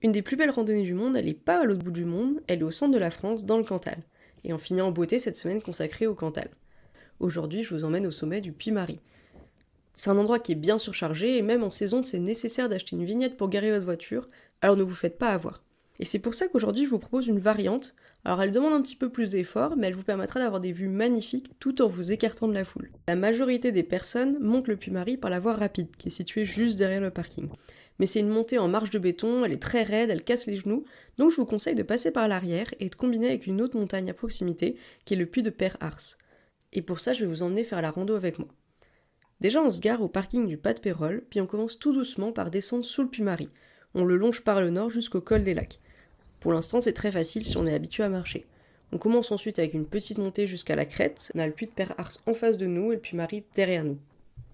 Une des plus belles randonnées du monde, elle est pas à l'autre bout du monde, elle est au centre de la France, dans le Cantal. Et on finit en beauté cette semaine consacrée au Cantal. Aujourd'hui, je vous emmène au sommet du Puy-Marie. C'est un endroit qui est bien surchargé, et même en saison, c'est nécessaire d'acheter une vignette pour garer votre voiture, alors ne vous faites pas avoir. Et c'est pour ça qu'aujourd'hui, je vous propose une variante. Alors elle demande un petit peu plus d'effort, mais elle vous permettra d'avoir des vues magnifiques tout en vous écartant de la foule. La majorité des personnes montent le Puy-Marie par la voie rapide, qui est située juste derrière le parking. Mais c'est une montée en marche de béton, elle est très raide, elle casse les genoux, donc je vous conseille de passer par l'arrière et de combiner avec une autre montagne à proximité, qui est le Puy de Père-Ars. Et pour ça, je vais vous emmener faire la rando avec moi. Déjà, on se gare au parking du Pas de Pérol, puis on commence tout doucement par descendre sous le Puy-Marie. On le longe par le nord jusqu'au col des Lacs. Pour l'instant, c'est très facile si on est habitué à marcher. On commence ensuite avec une petite montée jusqu'à la crête. On a le Puy de Père-Ars en face de nous et le Puy-Marie derrière nous.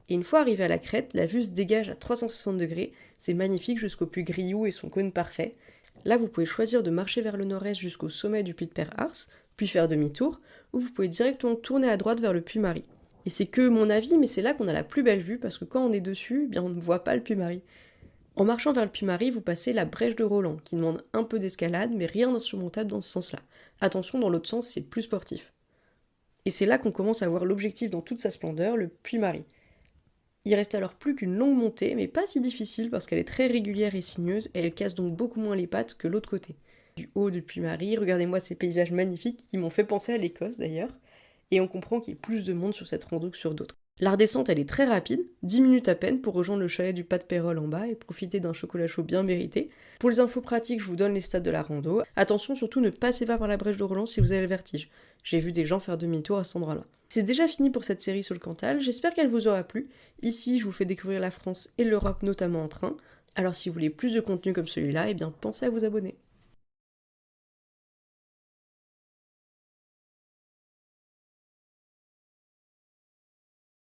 Et une fois arrivé à la crête, la vue se dégage à 360 degrés. C'est magnifique jusqu'au Puy Grioux et son cône parfait. Là, vous pouvez choisir de marcher vers le nord-est jusqu'au sommet du Puy de Père-Ars, puis faire demi-tour, ou vous pouvez directement tourner à droite vers le Puy-Marie. Et c'est que mon avis, mais c'est là qu'on a la plus belle vue, parce que quand on est dessus, eh bien on ne voit pas le Puy-Marie. En marchant vers le Puy-Marie, vous passez la brèche de Roland, qui demande un peu d'escalade, mais rien d'insurmontable dans ce sens-là. Attention, dans l'autre sens, c'est plus sportif. Et c'est là qu'on commence à voir l'objectif dans toute sa splendeur, le Puy-Marie. Il reste alors plus qu'une longue montée, mais pas si difficile parce qu'elle est très régulière et sinueuse, et elle casse donc beaucoup moins les pattes que l'autre côté. Du haut du Puy-Marie, regardez-moi ces paysages magnifiques qui m'ont fait penser à l'Écosse d'ailleurs, et on comprend qu'il y a plus de monde sur cette rando que sur d'autres. La redescente, elle est très rapide, 10 minutes à peine pour rejoindre le chalet du Pas de Pérol en bas et profiter d'un chocolat chaud bien mérité. Pour les infos pratiques, je vous donne les stats de la rando. Attention, surtout ne passez pas par la brèche de Roland si vous avez le vertige. J'ai vu des gens faire demi-tour à cet endroit-là. C'est déjà fini pour cette série sur le Cantal, j'espère qu'elle vous aura plu. Ici, je vous fais découvrir la France et l'Europe, notamment en train. Alors si vous voulez plus de contenu comme celui-là, eh bien pensez à vous abonner.